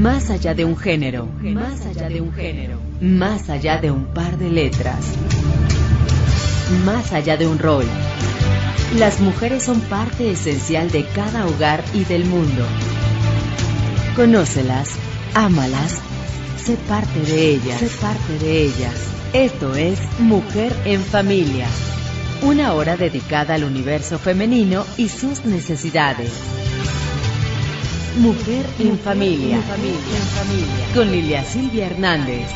Más allá de un género, más allá de un género, más allá de un par de letras, más allá de un rol. Las mujeres son parte esencial de cada hogar y del mundo. Conócelas, ámalas, sé parte de ellas, sé parte de ellas. Esto es Mujer en Familia, una hora dedicada al universo femenino y sus necesidades. Mujer en Familia, con Lilia Silvia Hernández.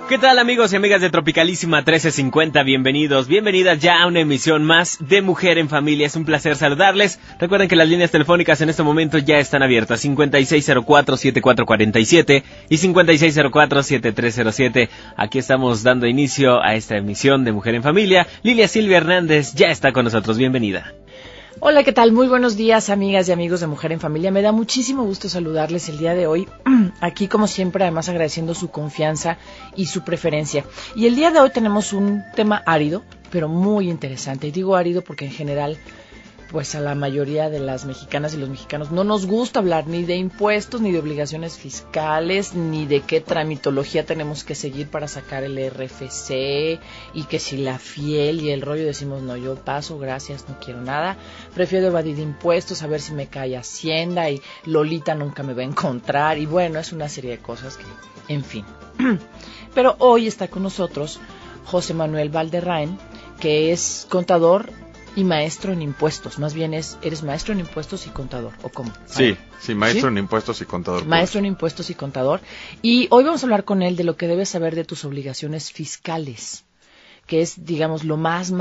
¿Qué tal, amigos y amigas de Tropicalísima 1350? Bienvenidos, bienvenidas ya a una emisión más de Mujer en Familia. Es un placer saludarles. Recuerden que las líneas telefónicas en este momento ya están abiertas: 5604-7447 y 5604-7307. Aquí estamos dando inicio a esta emisión de Mujer en Familia. Lilia Silvia Hernández ya está con nosotros. Bienvenida. Hola, ¿qué tal? Muy buenos días, amigas y amigos de Mujer en Familia. Me da muchísimo gusto saludarles el día de hoy. Aquí, como siempre, además agradeciendo su confianza y su preferencia. Y el día de hoy tenemos un tema árido, pero muy interesante. Y digo árido porque en general, pues a la mayoría de las mexicanas y los mexicanos no nos gusta hablar ni de impuestos, ni de obligaciones fiscales, ni de qué tramitología tenemos que seguir para sacar el RFC, y que si la fiel y el rollo. Decimos, no, yo paso, gracias, no quiero nada, prefiero evadir impuestos, a ver si me cae Hacienda, y Lolita nunca me va a encontrar, y bueno, es una serie de cosas que, en fin. Pero hoy está con nosotros José Manuel Valderrain, que es contador y maestro en impuestos. Más bien eres maestro en impuestos y contador, ¿o cómo? Sí, maestro en impuestos y contador. Maestro en impuestos y contador. Y hoy vamos a hablar con él de lo que debes saber de tus obligaciones fiscales, que es, digamos, lo más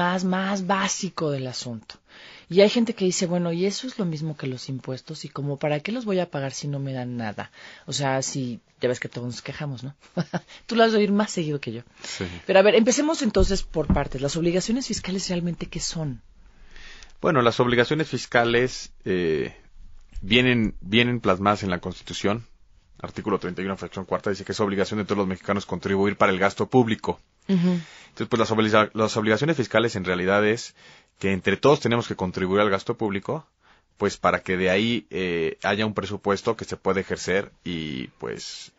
básico del asunto. Y hay gente que dice, bueno, y eso es lo mismo que los impuestos, y como, ¿para qué los voy a pagar si no me dan nada? O sea, si ya ves que todos nos quejamos, ¿no? Tú lo has de oír más seguido que yo. Sí. Pero a ver, empecemos entonces por partes. ¿Las obligaciones fiscales realmente qué son? Bueno, las obligaciones fiscales vienen plasmadas en la Constitución. Artículo 31, fracción cuarta, dice que es obligación de todos los mexicanos contribuir para el gasto público. Uh-huh. Entonces, pues las obligaciones fiscales en realidad es que entre todos tenemos que contribuir al gasto público, pues para que de ahí haya un presupuesto que se puede ejercer, y pues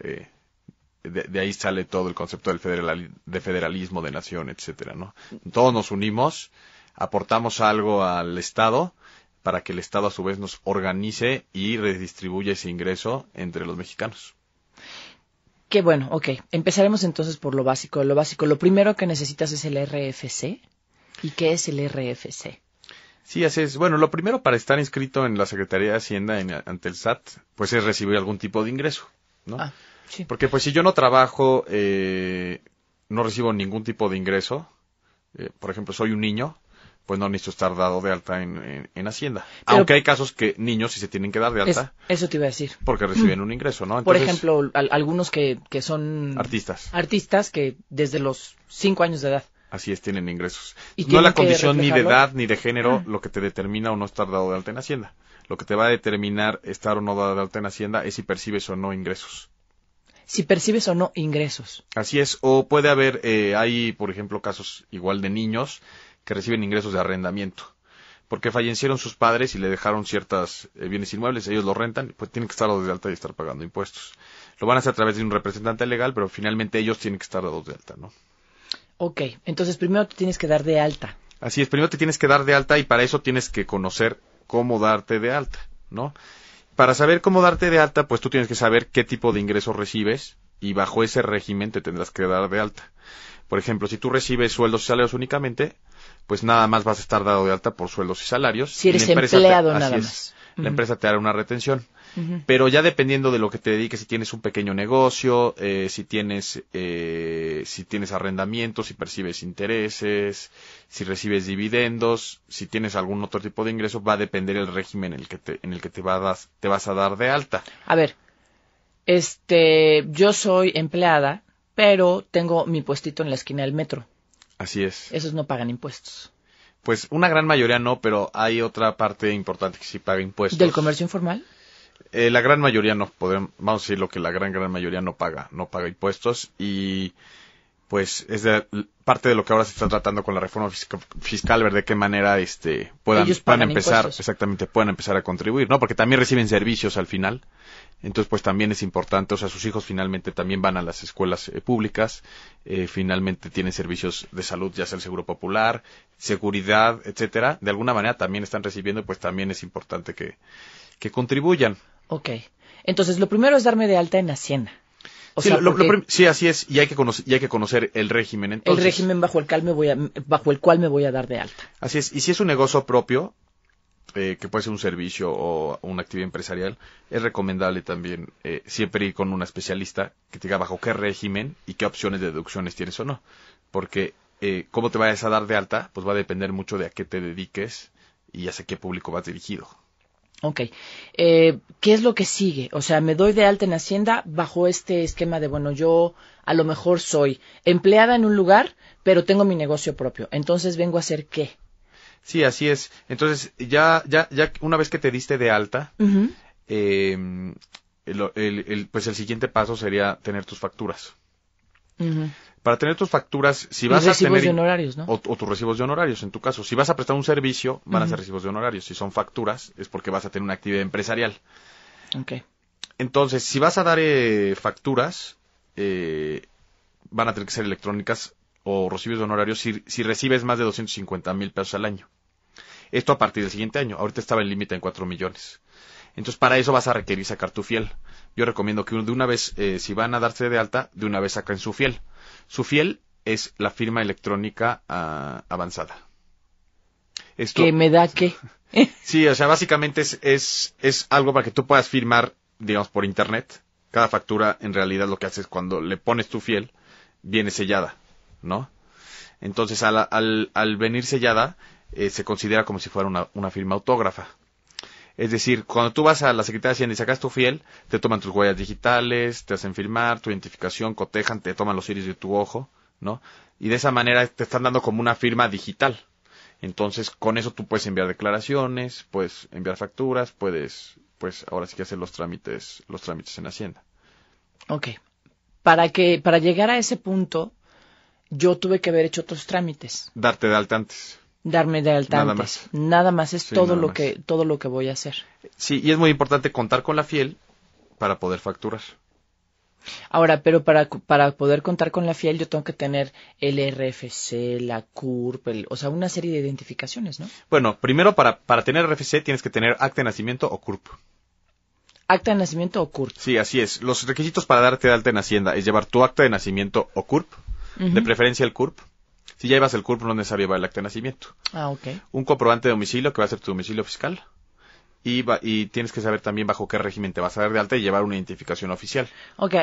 de ahí sale todo el concepto del federalismo de nación, etcétera, ¿no? Todos nos unimos, aportamos algo al Estado para que el Estado a su vez nos organice y redistribuya ese ingreso entre los mexicanos. Qué bueno, ok. Empezaremos entonces por lo básico. Lo primero que necesitas es el RFC. ¿Y qué es el RFC? Sí, así es. Bueno, lo primero para estar inscrito en la Secretaría de Hacienda ante el SAT, pues es recibir algún tipo de ingreso, ¿no? Ah, sí. Porque pues si yo no trabajo, no recibo ningún tipo de ingreso, por ejemplo, soy un niño, pues no necesito estar dado de alta en Hacienda. Pero, aunque hay casos que niños sí se tienen que dar de alta. Eso te iba a decir. Porque reciben un ingreso, ¿no? Entonces, por ejemplo, algunos que son artistas que desde los 5 años de edad. Así es, tienen ingresos. No la condición ni de edad ni de género lo que te determina o no estar dado de alta en Hacienda. Lo que te va a determinar estar o no dado de alta en Hacienda es si percibes o no ingresos. Si percibes o no ingresos. Así es. O puede haber, hay por ejemplo casos igual de niños que reciben ingresos de arrendamiento, porque fallecieron sus padres y le dejaron ciertos bienes inmuebles, ellos lo rentan, pues tienen que estar dados de alta y estar pagando impuestos. Lo van a hacer a través de un representante legal, pero finalmente ellos tienen que estar dados de alta, ¿no? Ok, entonces primero te tienes que dar de alta. Así es, primero te tienes que dar de alta, y para eso tienes que conocer cómo darte de alta, ¿no? Para saber cómo darte de alta, pues tú tienes que saber qué tipo de ingresos recibes, y bajo ese régimen te tendrás que dar de alta. Por ejemplo, si tú recibes sueldos y salarios únicamente, pues nada más vas a estar dado de alta por sueldos y salarios. Si eres empleado nada más. La empresa te hará una retención. Uh-huh. Pero ya dependiendo de lo que te dediques, si tienes un pequeño negocio, si tienes arrendamientos, si percibes intereses, si recibes dividendos, si tienes algún otro tipo de ingreso, va a depender el régimen en el que te vas a dar de alta. A ver, yo soy empleada, pero tengo mi puestito en la esquina del metro. Así es. Esos no pagan impuestos. Pues una gran mayoría no, pero hay otra parte importante que sí paga impuestos. ¿Del comercio informal? La gran mayoría no, vamos a decir lo que la gran mayoría no paga impuestos, y pues es parte de lo que ahora se está tratando con la reforma fiscal, ver de qué manera puedan empezar, impuestos. exactamente, puedan empezar a contribuir, ¿no? Porque también reciben servicios al final. Entonces, pues también es importante, o sea, sus hijos finalmente también van a las escuelas públicas, finalmente tienen servicios de salud, ya sea el Seguro Popular, seguridad, etcétera. De alguna manera también están recibiendo, pues también es importante que contribuyan. Ok. Entonces, lo primero es darme de alta en Hacienda. Sí, así es, y hay que conocer el régimen. Entonces, el régimen bajo el cual me voy a dar de alta. Así es, y si es un negocio propio, que puede ser un servicio o una actividad empresarial, es recomendable también siempre ir con un especialista que te diga bajo qué régimen y qué opciones de deducciones tienes o no. Porque cómo te vayas a dar de alta, pues va a depender mucho de a qué te dediques y hacia qué público vas dirigido. Ok. ¿Qué es lo que sigue? O sea, me doy de alta en Hacienda bajo este esquema de, bueno, yo a lo mejor soy empleada en un lugar, pero tengo mi negocio propio. Entonces, ¿vengo a hacer qué? Sí, así es. Entonces, ya una vez que te diste de alta, Uh-huh. Pues el siguiente paso sería tener tus facturas. Uh-huh. Para tener tus facturas, si vas a tener... recibos de honorarios, ¿no? O tus recibos de honorarios, en tu caso. Si vas a prestar un servicio, van a ser Uh-huh. recibos de honorarios. Si son facturas, es porque vas a tener una actividad empresarial. Ok. Entonces, si vas a dar facturas, van a tener que ser electrónicas o recibos de honorarios si recibes más de 250,000 pesos al año. Esto a partir del siguiente año. Ahorita estaba el límite en 4 millones. Entonces, para eso vas a requerir sacar tu fiel. Yo recomiendo que de una vez, si van a darse de alta, de una vez saquen su fiel. Su fiel es la firma electrónica avanzada. Esto, ¿Qué me da qué? Sí, o sea, básicamente es algo para que tú puedas firmar, digamos, por internet. Cada factura, en realidad, lo que haces cuando le pones tu fiel, viene sellada, ¿no? Entonces, al venir sellada, se considera como si fuera una firma autógrafa. Es decir, cuando tú vas a la Secretaría de Hacienda y sacas tu fiel, te toman tus huellas digitales, te hacen firmar, tu identificación, cotejan, te toman los iris de tu ojo, ¿no? Y de esa manera te están dando como una firma digital. Entonces, con eso tú puedes enviar declaraciones, puedes enviar facturas, puedes, pues, ahora sí que hacer los trámites en Hacienda. Ok. Para llegar a ese punto, yo tuve que haber hecho otros trámites. Darte de alta antes. Darme de alta Nada antes. más. Nada más es Sí, todo nada lo más. que voy a hacer. Sí, y es muy importante contar con la fiel para poder facturar. Ahora, pero para poder contar con la fiel, yo tengo que tener el RFC, la CURP, o sea, una serie de identificaciones, ¿no? Bueno, primero para tener RFC tienes que tener acta de nacimiento o CURP. ¿Acta de nacimiento o CURP? Sí, así es. Los requisitos para darte de alta en Hacienda es llevar tu acta de nacimiento o CURP, Uh-huh. de preferencia el CURP. Si ya llevas el CURP, no es necesario llevar el acta de nacimiento. Ah, ok. Un comprobante de domicilio, que va a ser tu domicilio fiscal. Y tienes que saber también bajo qué régimen te vas a dar de alta y llevar una identificación oficial. Ok.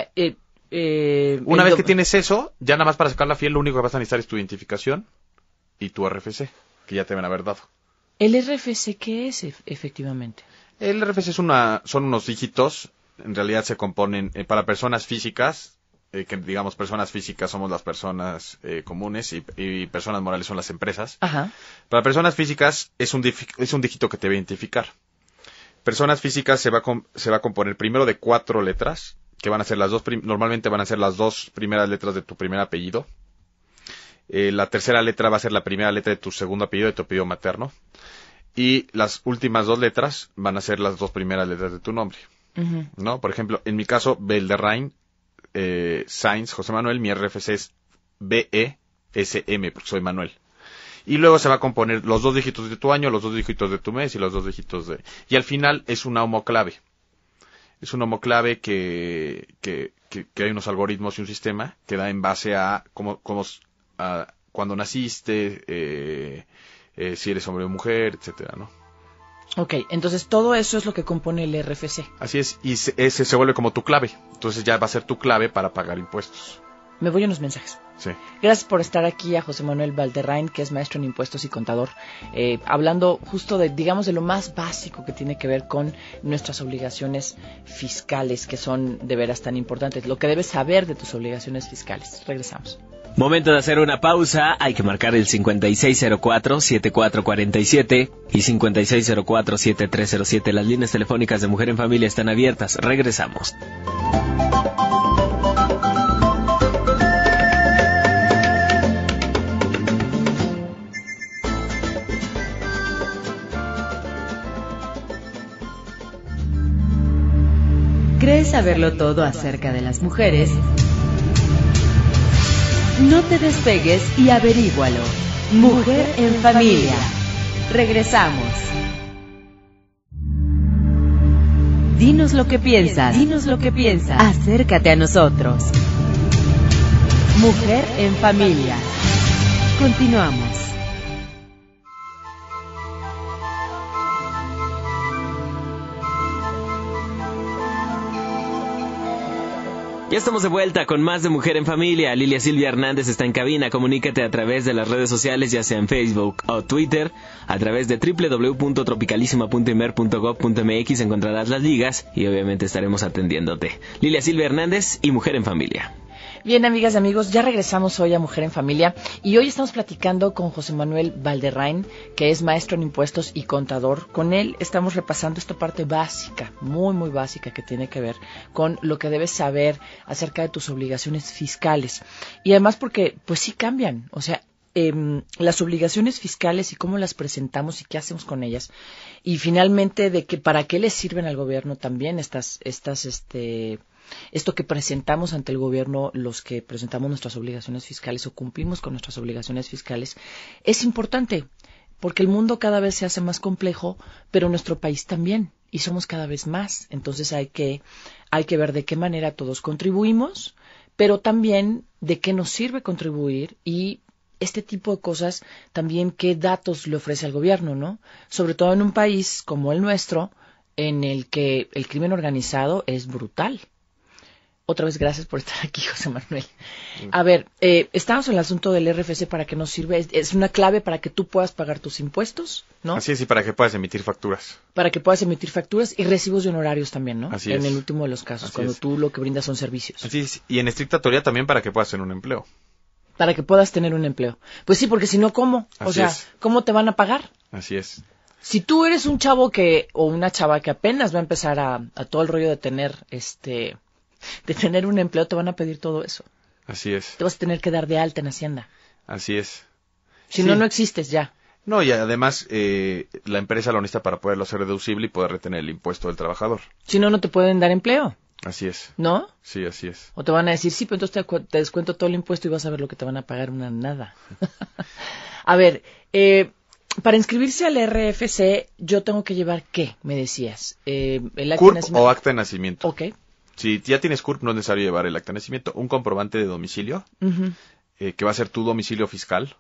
Una vez que tienes eso, ya nada más para sacar la fiel, lo único que vas a necesitar es tu identificación y tu RFC, que ya te van a haber dado. ¿El RFC qué es efectivamente? El RFC son unos dígitos, en realidad se componen para personas físicas, que digamos personas físicas somos las personas comunes y personas morales son las empresas. Ajá. Para personas físicas es un dígito que te va a identificar. Personas físicas se va a componer primero de 4 letras, que van a ser normalmente van a ser las 2 primeras letras de tu primer apellido. La tercera letra va a ser la primera letra de tu segundo apellido, de tu apellido materno. Y las últimas 2 letras van a ser las 2 primeras letras de tu nombre. Uh-huh. ¿No? Por ejemplo, en mi caso, Belderrain Sainz José Manuel, mi RFC es BESM, porque soy Manuel. Y luego se va a componer los 2 dígitos de tu año, los 2 dígitos de tu mes y los 2 dígitos de... Y al final es una homoclave. Es una homoclave que hay unos algoritmos y un sistema que da en base a cuando naciste, si eres hombre o mujer, etcétera, ¿no? Ok, entonces todo eso es lo que compone el RFC. Así es, y ese se vuelve como tu clave. Entonces ya va a ser tu clave para pagar impuestos. Me voy a unos mensajes. Sí. Gracias por estar aquí a José Manuel Valderrain, que es maestro en impuestos y contador, hablando justo de lo más básico que tiene que ver con nuestras obligaciones fiscales, que son de veras tan importantes, lo que debes saber de tus obligaciones fiscales. Regresamos. Momento de hacer una pausa, hay que marcar el 5604-7447 y 5604-7307. Las líneas telefónicas de Mujer en Familia están abiertas. Regresamos. ¿Quieres saberlo todo acerca de las mujeres? No te despegues y averígualo. Mujer en Familia. Regresamos. Dinos lo que piensas. Dinos lo que piensas. Acércate a nosotros. Mujer en Familia. Continuamos. Ya estamos de vuelta con más de Mujer en Familia. Lilia Silvia Hernández está en cabina. Comunícate a través de las redes sociales, ya sea en Facebook o Twitter. A través de www.tropicalisima.imer.gov.mx encontrarás las ligas y obviamente estaremos atendiéndote. Lilia Silvia Hernández y Mujer en Familia. Bien, amigas y amigos, ya regresamos hoy a Mujer en Familia y hoy estamos platicando con José Manuel Valderrain, que es maestro en impuestos y contador. Con él estamos repasando esta parte básica, muy, muy básica, que tiene que ver con lo que debes saber acerca de tus obligaciones fiscales. Y además porque, pues sí cambian, o sea, las obligaciones fiscales y cómo las presentamos y qué hacemos con ellas. Y finalmente de que para qué les sirven al gobierno también esto que presentamos ante el gobierno, los que presentamos nuestras obligaciones fiscales o cumplimos con nuestras obligaciones fiscales, es importante, porque el mundo cada vez se hace más complejo, pero nuestro país también, y somos cada vez más. Entonces hay que ver de qué manera todos contribuimos, pero también de qué nos sirve contribuir y este tipo de cosas también qué datos le ofrece al gobierno, ¿no? Sobre todo en un país como el nuestro, en el que el crimen organizado es brutal. Otra vez, gracias por estar aquí, José Manuel. A ver, estamos en el asunto del RFC, ¿para qué nos sirve? Es una clave para que tú puedas pagar tus impuestos, ¿no? Así es, y para que puedas emitir facturas. Para que puedas emitir facturas y recibos de honorarios también, ¿no? Así en es. el último de los casos, Así cuando es. tú lo que brindas son servicios. Así es, y en estricta teoría también para que puedas tener un empleo. Para que puedas tener un empleo. Pues sí, porque si no, ¿cómo? O Así sea, es. ¿cómo te van a pagar? Así es. Si tú eres un chavo o una chava que apenas va a empezar a todo el rollo de tener un empleo, te van a pedir todo eso. Así es. Te vas a tener que dar de alta en Hacienda. Así es. Si Sí. no existes ya. No, y además la empresa lo necesita para poderlo hacer deducible y poder retener el impuesto del trabajador. Si no, no te pueden dar empleo, Así es. ¿no? Sí, así es. O te van a decir, sí, pero entonces te descuento todo el impuesto y vas a ver lo que te van a pagar, una nada. A ver, para inscribirse al RFC, yo tengo que llevar, ¿qué? Me decías. El acta de CURP nacimiento. o acta de nacimiento. Ok. Si ya tienes CURP, no es necesario llevar el acta de nacimiento. Un comprobante de domicilio, Ujú. que va a ser tu domicilio fiscal.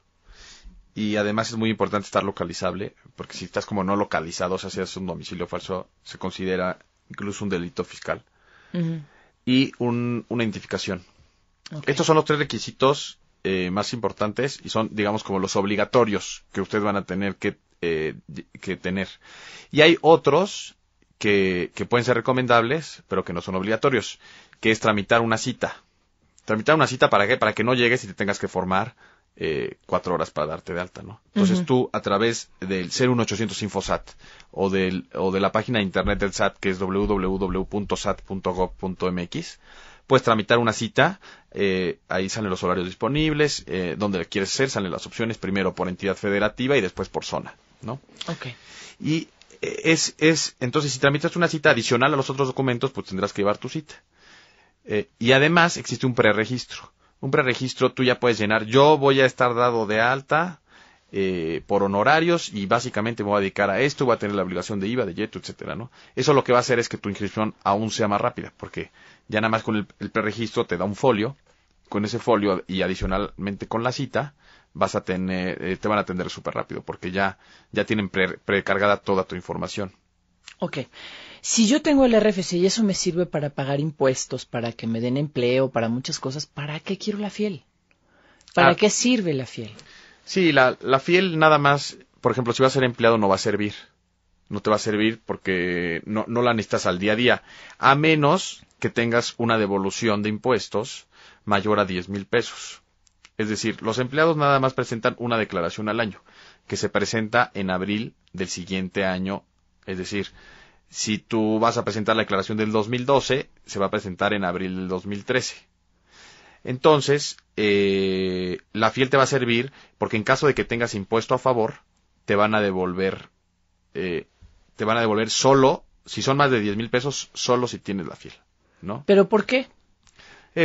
Y además es muy importante estar localizable, porque si estás como no localizado, o sea, si es un domicilio falso, se considera incluso un delito fiscal. Ujú. Y una identificación. Ok. Estos son los 3 requisitos más importantes y son, digamos, como los obligatorios que ustedes van a tener que tener. Y hay otros que pueden ser recomendables, pero que no son obligatorios, que es tramitar una cita. ¿Tramitar una cita para qué? Para que no llegues y te tengas que formar 4 horas para darte de alta, ¿no? Entonces Ujú. tú, a través del 01800 Infosat o de la página de internet del SAT, que es www.sat.gov.mx, puedes tramitar una cita, ahí salen los horarios disponibles, donde quieres ser, salen las opciones, primero por entidad federativa y después por zona, ¿no? Ok. Y entonces si tramitas una cita adicional a los otros documentos, pues tendrás que llevar tu cita. Y además existe un preregistro. Un preregistro tú ya puedes llenar, yo voy a estar dado de alta por honorarios y básicamente me voy a dedicar a esto, voy a tener la obligación de IVA, de YETU, etcétera, ¿no? Eso lo que va a hacer es que tu inscripción aún sea más rápida, porque ya nada más con el preregistro te da un folio, con ese folio y adicionalmente con la cita vas a tener, te van a atender súper rápido, porque ya tienen precargada toda tu información. Ok. Si yo tengo el RFC y eso me sirve para pagar impuestos, para que me den empleo, para muchas cosas, ¿para qué quiero la FIEL? ¿Para qué sirve la FIEL? Sí, la FIEL nada más, por ejemplo, si vas a ser empleado no va a servir. No te va a servir porque no la necesitas al día a día, a menos que tengas una devolución de impuestos mayor a 10,000 pesos. Es decir, los empleados nada más presentan una declaración al año, que se presenta en abril del siguiente año. Es decir, si tú vas a presentar la declaración del 2012, se va a presentar en abril del 2013. Entonces, la FIEL te va a servir porque en caso de que tengas impuesto a favor, te van a devolver solo, si son más de 10,000 pesos, solo si tienes la FIEL. ¿no? ¿Pero por qué?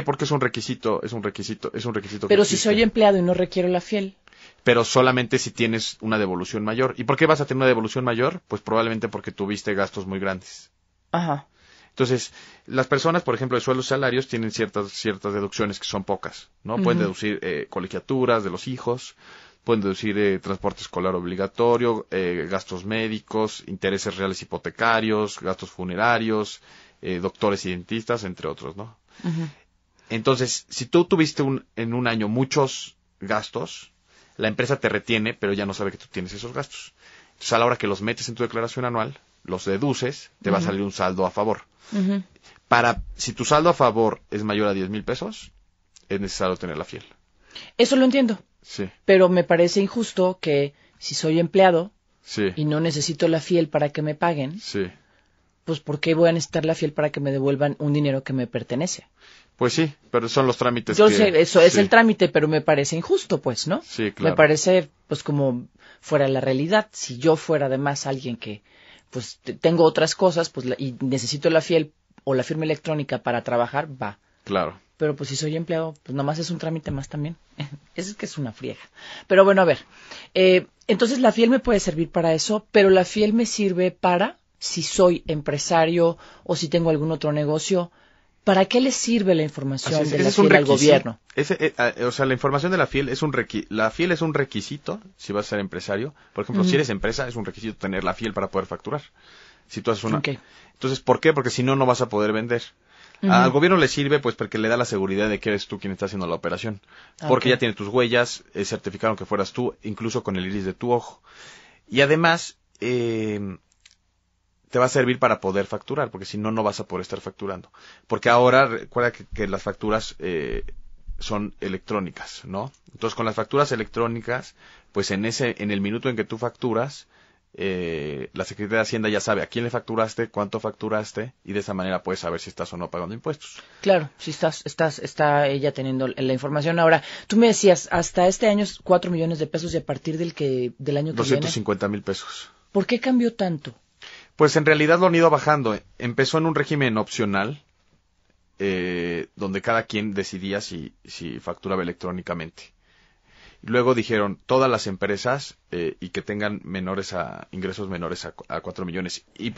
Porque es un requisito Pero que si existe. soy empleado y no requiero la fiel. Pero solamente si tienes una devolución mayor. ¿Y por qué vas a tener una devolución mayor? Pues probablemente porque tuviste gastos muy grandes. Ajá. Entonces, las personas, por ejemplo, de sueldos y salarios tienen ciertas deducciones que son pocas, ¿no? Pueden deducir colegiaturas de los hijos, pueden deducir transporte escolar obligatorio, gastos médicos, intereses reales hipotecarios, gastos funerarios, doctores y dentistas, entre otros, ¿no? Uh-huh. Entonces, si tú tuviste en un año muchos gastos, la empresa te retiene, pero ya no sabe que tú tienes esos gastos. Entonces, a la hora que los metes en tu declaración anual, los deduces, te va a salir un saldo a favor. Uh-huh. Si tu saldo a favor es mayor a 10,000 pesos, es necesario tener la fiel. Eso lo entiendo. Sí, Pero me parece injusto que si soy empleado sí, y no necesito la fiel para que me paguen, sí. pues ¿por qué voy a necesitar la fiel para que me devuelvan un dinero que me pertenece? Pues sí, pero son los trámites Yo que... sé, eso es sí, el trámite, pero me parece injusto, pues, ¿no? Sí, claro. Me parece, pues, como fuera la realidad. Si yo fuera además alguien que, pues, tengo otras cosas, pues, y necesito la fiel o la firma electrónica para trabajar, va. Claro. Pero pues si soy empleado, pues nomás es un trámite más también. Es que es una friega. Pero bueno, a ver. Entonces la fiel me puede servir para eso, pero la fiel me sirve para, si soy empresario o si tengo algún otro negocio, ¿para qué le sirve la información de la fiel al gobierno? O sea, la información de la fiel la fiel es un requisito si vas a ser empresario. Por ejemplo, si eres empresa, es un requisito tener la fiel para poder facturar. Si tú haces una... Okay. Entonces, ¿por qué? Porque si no, no vas a poder vender. Al gobierno le sirve pues porque le da la seguridad de que eres tú quien está haciendo la operación. Porque ya tiene tus huellas, certificaron que fueras tú, incluso con el iris de tu ojo. Y además, te va a servir para poder facturar, porque si no, no vas a poder estar facturando. Porque ahora, recuerda que las facturas son electrónicas, ¿no? Entonces, con las facturas electrónicas, pues en el minuto en que tú facturas, la Secretaría de Hacienda ya sabe a quién le facturaste, cuánto facturaste, y de esa manera puedes saber si estás o no pagando impuestos. Claro, si está ella teniendo la información. Ahora, tú me decías, hasta este año es 4 millones de pesos y a partir del año que 250,000 pesos. ¿Por qué cambió tanto? Pues en realidad lo han ido bajando. Empezó en un régimen opcional, donde cada quien decidía si facturaba electrónicamente. Luego dijeron todas las empresas y que tengan ingresos menores a 4 millones. Y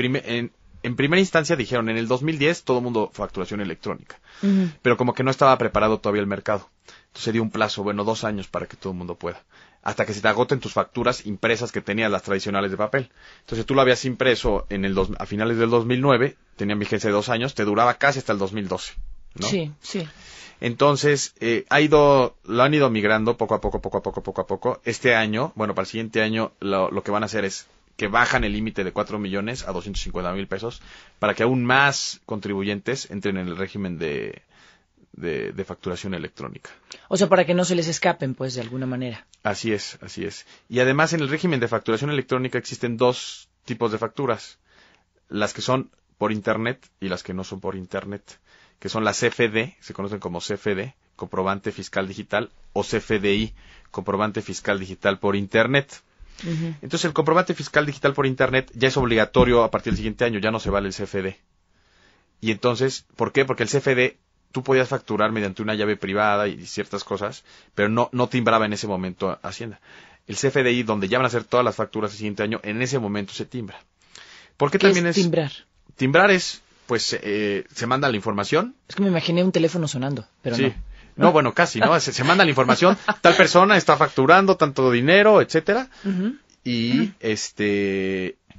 en primera instancia dijeron en el 2010 todo el mundo facturación electrónica. Pero como que no estaba preparado todavía el mercado. Entonces dio un plazo, 2 años para que todo el mundo pueda. Hasta que se te agoten tus facturas impresas que tenías, las tradicionales de papel. Entonces tú lo habías impreso a finales del 2009, tenían vigencia de 2 años, te duraba casi hasta el 2012. ¿No? Sí, sí. Entonces, lo han ido migrando poco a poco. Este año, para el siguiente año, lo que van a hacer es que bajan el límite de 4 millones a 250,000 pesos para que aún más contribuyentes entren en el régimen de facturación electrónica. O sea, para que no se les escapen, pues, de alguna manera. Así es. Y además, en el régimen de facturación electrónica existen 2 tipos de facturas. Las que son por Internet y las que no son por Internet, que son la CFD, se conocen como CFD, comprobante fiscal digital, o CFDI, comprobante fiscal digital por Internet. Entonces, el comprobante fiscal digital por Internet ya es obligatorio a partir del siguiente año, ya no se vale el CFD. Y entonces, ¿por qué? Porque el CFD tú podías facturar mediante una llave privada y ciertas cosas, pero no timbraba en ese momento Hacienda. El CFDI, donde ya van a hacer todas las facturas el siguiente año, en ese momento se timbra. ¿Por qué también es timbrar? Timbrar es, pues, se manda la información. Es que me imaginé un teléfono sonando, pero sí. no. No, casi, ¿no? Se manda la información, tal persona está facturando tanto dinero, etcétera, y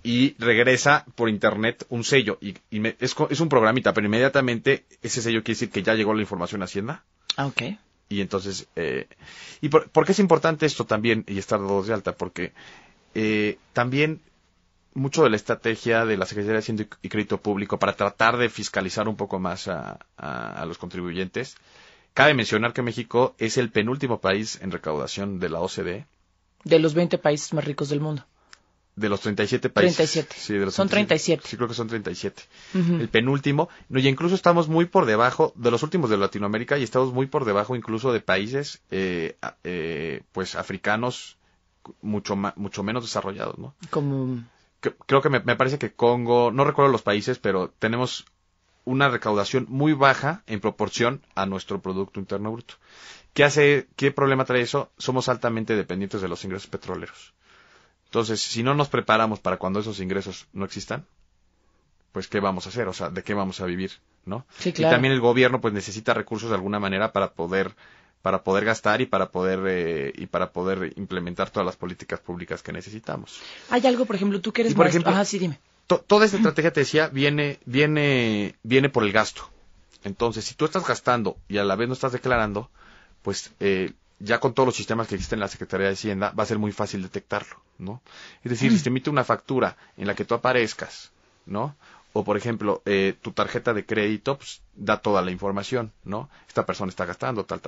y regresa por Internet un sello, es un programita, pero inmediatamente ese sello quiere decir que ya llegó la información a Hacienda. Ah, ok. Y entonces, ¿por qué es importante esto también y estar dados de alta? Porque también mucho de la estrategia de la Secretaría de Hacienda y Crédito Público para tratar de fiscalizar un poco más a los contribuyentes. Cabe mencionar que México es el penúltimo país en recaudación de la OCDE. De los 20 países más ricos del mundo. De los 37 países. 37. Sí, de los son 37. Sí, creo que son 37. El penúltimo. No, y incluso estamos muy por debajo de los últimos de Latinoamérica y estamos muy por debajo incluso de países pues africanos mucho menos desarrollados, ¿no? Como... Creo que me parece que Congo, no recuerdo los países, pero tenemos una recaudación muy baja en proporción a nuestro Producto Interno Bruto. ¿Qué problema trae eso? Somos altamente dependientes de los ingresos petroleros. Entonces, si no nos preparamos para cuando esos ingresos no existan, pues ¿qué vamos a hacer? O sea, ¿de qué vamos a vivir? ¿No? Sí, claro. Y también el gobierno pues necesita recursos de alguna manera para poder gastar y para poder implementar todas las políticas públicas que necesitamos. Hay algo, por ejemplo, tú que eres por maestro. ejemplo, Ajá, sí, dime. Toda esta estrategia, te decía, viene por el gasto. Entonces, si tú estás gastando y a la vez no estás declarando, pues ya con todos los sistemas que existen en la Secretaría de Hacienda va a ser muy fácil detectarlo, ¿no? Es decir, si te emite una factura en la que tú aparezcas, ¿no? O, por ejemplo, tu tarjeta de crédito, pues, da toda la información, ¿no? Esta persona está gastando, tal.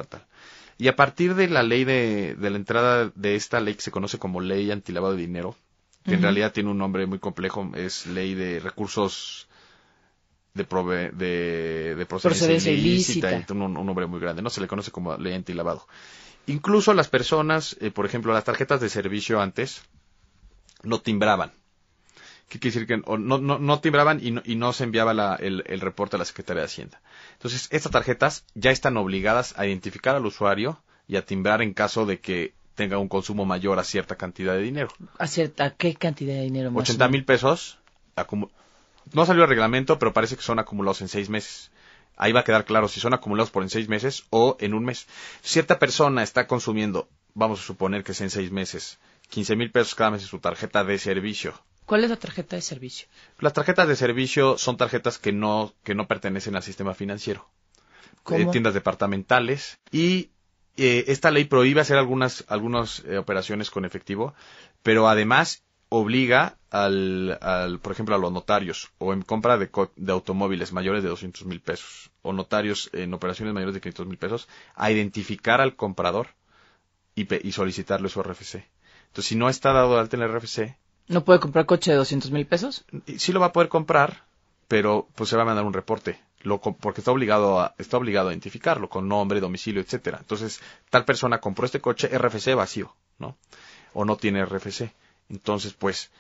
Y a partir de la ley de la entrada de esta ley que se conoce como Ley Antilavado de Dinero, que en realidad tiene un nombre muy complejo, es Ley de Recursos de procedencia ilícita, y tiene un nombre muy grande, ¿no? Se le conoce como Ley Antilavado. Incluso las personas, por ejemplo, las tarjetas de servicio antes no timbraban. ¿Qué quiere decir? Que no timbraban y no se enviaba el reporte a la Secretaría de Hacienda. Entonces, estas tarjetas ya están obligadas a identificar al usuario y a timbrar en caso de que tenga un consumo mayor a cierta cantidad de dinero. ¿A qué cantidad de dinero más? 80,000 pesos. No salió el reglamento, pero parece que son acumulados en 6 meses. Ahí va a quedar claro si son acumulados en 6 meses o en un mes. Cierta persona está consumiendo, vamos a suponer que es en 6 meses, 15,000 pesos cada mes en su tarjeta de servicio. ¿Cuál es la tarjeta de servicio? Las tarjetas de servicio son tarjetas que no pertenecen al sistema financiero. Tiendas departamentales. Y esta ley prohíbe hacer algunas operaciones con efectivo, pero además obliga por ejemplo, a los notarios o en compra de automóviles mayores de 200,000 pesos o notarios en operaciones mayores de 500,000 pesos a identificar al comprador y solicitarle su RFC. Entonces, si no está dado de alta en el RFC, ¿no puede comprar coche de 200,000 pesos? Sí lo va a poder comprar, pero pues se va a mandar un reporte, porque está obligado a identificarlo con nombre, domicilio, etcétera. Entonces, tal persona compró este coche RFC vacío, ¿no? O no tiene RFC. Entonces, pues,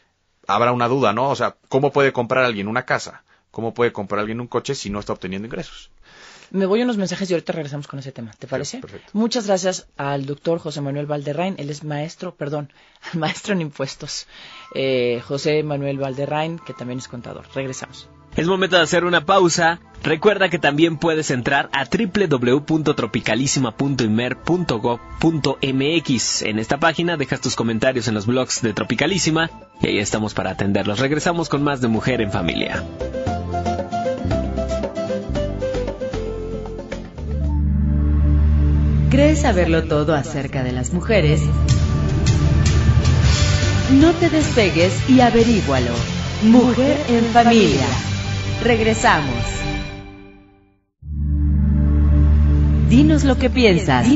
habrá una duda, ¿no? O sea, ¿cómo puede comprar alguien una casa? ¿Cómo puede comprar alguien un coche si no está obteniendo ingresos? Me voy a unos mensajes y ahorita regresamos con ese tema, ¿te parece? Sí, perfecto. Muchas gracias al doctor José Manuel Valderrain, él es maestro en impuestos. José Manuel Valderrain, que también es contador. Regresamos. Es momento de hacer una pausa. Recuerda que también puedes entrar a www.tropicalisima.imer.gov.mx. En esta página dejas tus comentarios en los blogs de Tropicalísima y ahí estamos para atenderlos. Regresamos con más de Mujer en Familia. ¿Crees saberlo todo acerca de las mujeres? No te despegues y averígualo. Mujer en Familia. Regresamos. Dinos lo que piensas.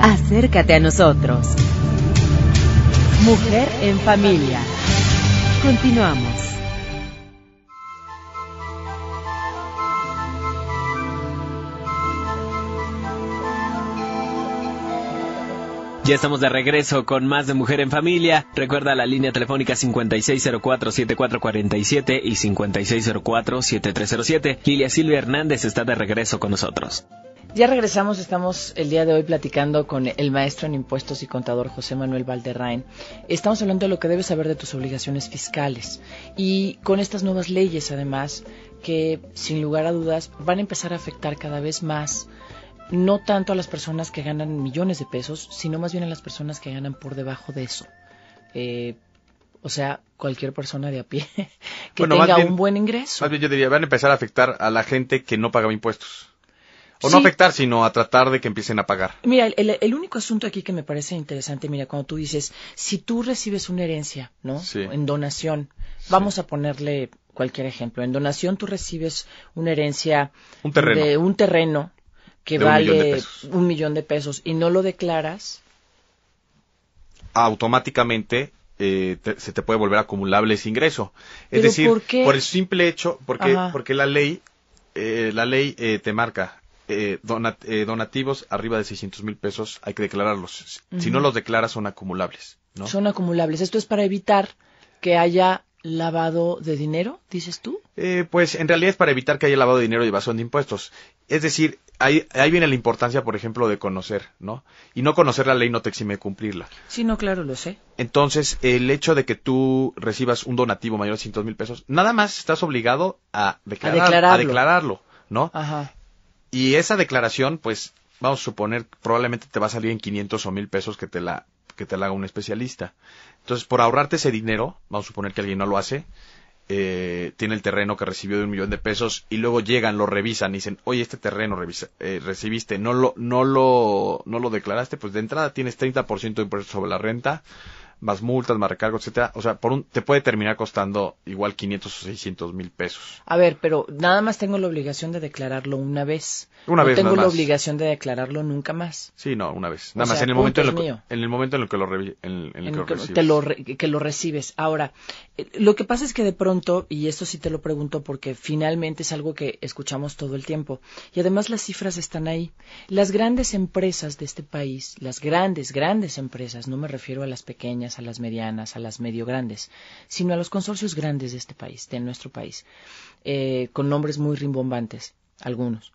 Acércate a nosotros. Mujer en Familia. Continuamos. Ya estamos de regreso con más de Mujer en Familia. Recuerda la línea telefónica 5604-7447 y 5604-7307. Lilia Silvia Hernández está de regreso con nosotros. Ya regresamos, estamos el día de hoy platicando con el maestro en impuestos y contador José Manuel Valderrain. Estamos hablando de lo que debes saber de tus obligaciones fiscales y con estas nuevas leyes, además, que sin lugar a dudas van a empezar a afectar cada vez más, no tanto a las personas que ganan millones de pesos, sino más bien a las personas que ganan por debajo de eso. O sea, cualquier persona de a pie que tenga un buen ingreso. Más bien yo diría, van a empezar a afectar a la gente que no pagaba impuestos. O sí. No afectar, sino a tratar de que empiecen a pagar. Mira, el único asunto aquí que me parece interesante, mira, cuando tú dices, si tú recibes una herencia, ¿no? Sí. En donación, vamos a ponerle cualquier ejemplo. En donación tú recibes una herencia de un terreno que vale $1 millón y no lo declaras, automáticamente se te puede volver acumulable ese ingreso. Es decir, por el simple hecho, porque la ley te marca donativos arriba de 600,000 pesos, hay que declararlos. Si no los declaras, son acumulables, ¿no? Son acumulables. Esto es para evitar que haya lavado de dinero, dices tú? Pues en realidad es para evitar que haya lavado de dinero y evasión de impuestos. Es decir, ahí viene la importancia, por ejemplo, de conocer, ¿no? Y no conocer la ley no te exime de cumplirla. Sí, no, claro, lo sé. Entonces, el hecho de que tú recibas un donativo mayor a 200,000 pesos, nada más estás obligado a declararlo, ¿no? Ajá. Y esa declaración, pues, vamos a suponer, probablemente te va a salir en 500 o 1,000 pesos que te la haga un especialista. Entonces, por ahorrarte ese dinero, vamos a suponer que alguien no lo hace, tiene el terreno que recibió de 1,000,000 de pesos y luego llegan, lo revisan y dicen, oye, este terreno recibiste, no lo declaraste, pues de entrada tienes 30% de impuestos sobre la renta, más multas, más recargos, etcétera. O sea, te puede terminar costando igual 500 o 600,000 pesos. A ver, pero nada más tengo la obligación de declararlo una vez. Una vez, no tengo nada la más. obligación de declararlo nunca más. Sí, no, una vez. O Nada más sea, en el momento punto, es mío. en el momento en el que lo recibes. Que lo recibes. Ahora, lo que pasa es que de pronto, y esto sí te lo pregunto porque finalmente es algo que escuchamos todo el tiempo, y además las cifras están ahí. Las grandes empresas de este país, las grandes empresas, no me refiero a las pequeñas, a las medianas, a las medio grandes, sino a los consorcios grandes de este país, de nuestro país, con nombres muy rimbombantes, algunos.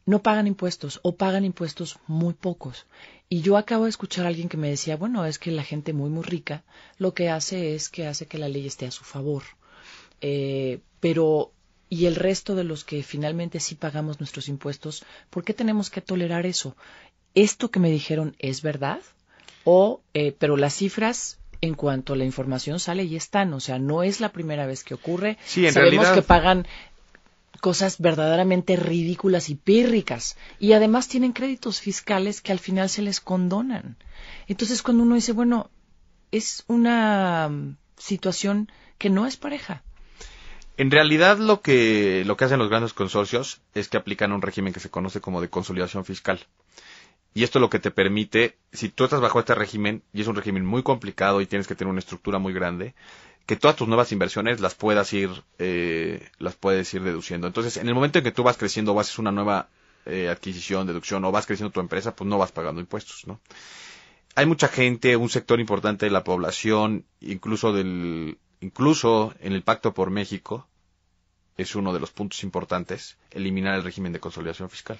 No pagan impuestos o pagan impuestos muy pocos. Y yo acabo de escuchar a alguien que me decía, bueno, es que la gente muy rica lo que hace es que hace que la ley esté a su favor. Pero, ¿y el resto de los que finalmente sí pagamos nuestros impuestos, por qué tenemos que tolerar eso? ¿Esto que me dijeron es verdad? Pero las cifras, en cuanto a la información sale, y están. O sea, no es la primera vez que ocurre. Sí, en Sabemos realidad que pagan cosas verdaderamente ridículas y pírricas, y además tienen créditos fiscales que al final se les condonan. Entonces, cuando uno dice, bueno, es una situación que no es pareja. En realidad lo que hacen los grandes consorcios es que aplican un régimen que se conoce como de consolidación fiscal. Y esto lo que te permite, si tú estás bajo este régimen, y es un régimen muy complicado y tienes que tener una estructura muy grande, que todas tus nuevas inversiones las puedes ir deduciendo. Entonces, en el momento en que tú vas creciendo o haces una nueva adquisición, deducción, o vas creciendo tu empresa, pues no vas pagando impuestos, ¿no? Hay mucha gente, un sector importante de la población, incluso en el Pacto por México, es uno de los puntos importantes, eliminar el régimen de consolidación fiscal.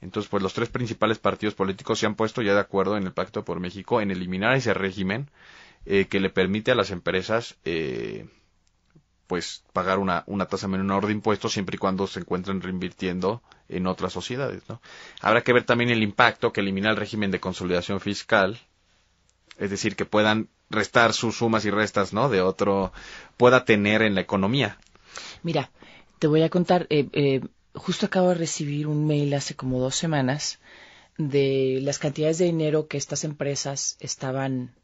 Entonces, pues los tres principales partidos políticos se han puesto ya de acuerdo en el Pacto por México en eliminar ese régimen que le permite a las empresas pues pagar una tasa menor de impuestos siempre y cuando se encuentren reinvirtiendo en otras sociedades, ¿no? Habrá que ver también el impacto que eliminar el régimen de consolidación fiscal, es decir, que puedan restar sus sumas y restas, ¿no?, de otro, pueda tener en la economía. Mira, te voy a contar, justo acabo de recibir un mail hace como 2 semanas de las cantidades de dinero que estas empresas estaban,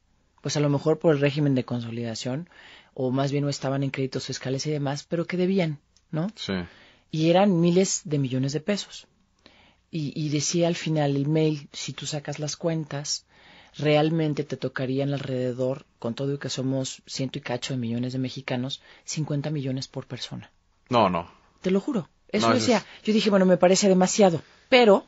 pues a lo mejor por el régimen de consolidación, o más bien no estaban en créditos fiscales y demás, pero que debían, ¿no? Sí. Y eran miles de millones de pesos. Y decía al final el mail, si tú sacas las cuentas, realmente te tocarían alrededor, con todo y que somos 100 y cacho de millones de mexicanos, 50 millones por persona. No. Te lo juro. Eso No, decía. Yo dije, bueno, me parece demasiado. Pero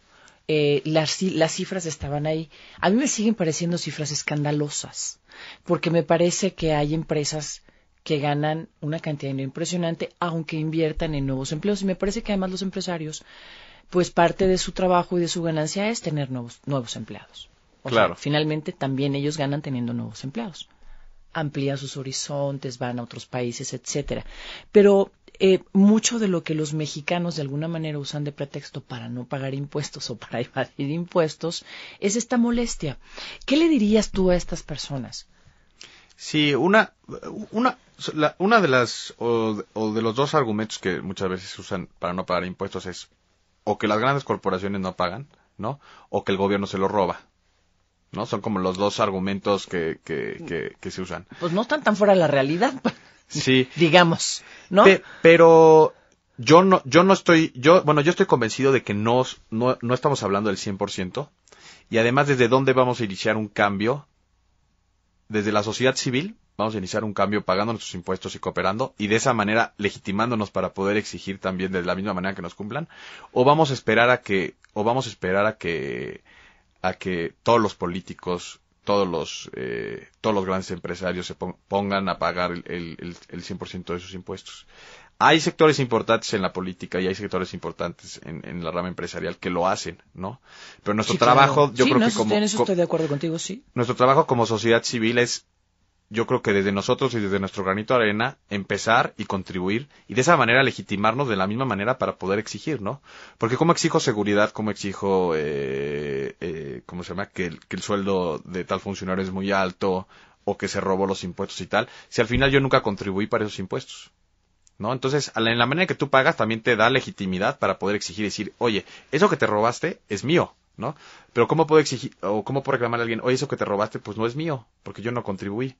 las cifras estaban ahí. A mí me siguen pareciendo cifras escandalosas. Porque me parece que hay empresas que ganan una cantidad de dinero impresionante, aunque inviertan en nuevos empleos. Y me parece que además los empresarios, pues parte de su trabajo y de su ganancia es tener nuevos empleados. Claro. Sea, finalmente también ellos ganan teniendo nuevos empleados. Amplían sus horizontes, van a otros países, etcétera. Pero mucho de lo que los mexicanos de alguna manera usan de pretexto para no pagar impuestos o para evadir impuestos es esta molestia. ¿Qué le dirías tú a estas personas? Sí, una de las o de los dos argumentos que muchas veces usan para no pagar impuestos es o que las grandes corporaciones no pagan, ¿no? O que el gobierno se lo roba, ¿no? Son como los dos argumentos que se usan. Pues no están tan fuera de la realidad, sí, digamos, ¿no? Pero yo estoy convencido de que no estamos hablando del 100%, y además desde dónde vamos a iniciar un cambio. Desde la sociedad civil vamos a iniciar un cambio pagando nuestros impuestos y cooperando, y de esa manera legitimándonos para poder exigir también de la misma manera que nos cumplan, o vamos a esperar a que todos los políticos todos los grandes empresarios se pongan a pagar el 100% de sus impuestos. Hay sectores importantes en la política y hay sectores importantes en la rama empresarial que lo hacen, ¿no? Pero nuestro trabajo, claro. yo creo que en eso estoy de acuerdo contigo, sí. Nuestro trabajo como sociedad civil es, yo creo que desde nosotros y desde nuestro granito de arena, empezar y contribuir y de esa manera legitimarnos de la misma manera para poder exigir, ¿no? Porque ¿cómo exijo seguridad? ¿Cómo exijo, ¿cómo se llama? Que el sueldo de tal funcionario es muy alto o que se robó los impuestos y tal, si al final yo nunca contribuí para esos impuestos, ¿no? Entonces, en la manera que tú pagas también te da legitimidad para poder exigir y decir, oye, eso que te robaste es mío, ¿no? Pero ¿cómo puedo exigir o cómo puedo reclamar a alguien, oye, eso que te robaste pues no es mío, porque yo no contribuí?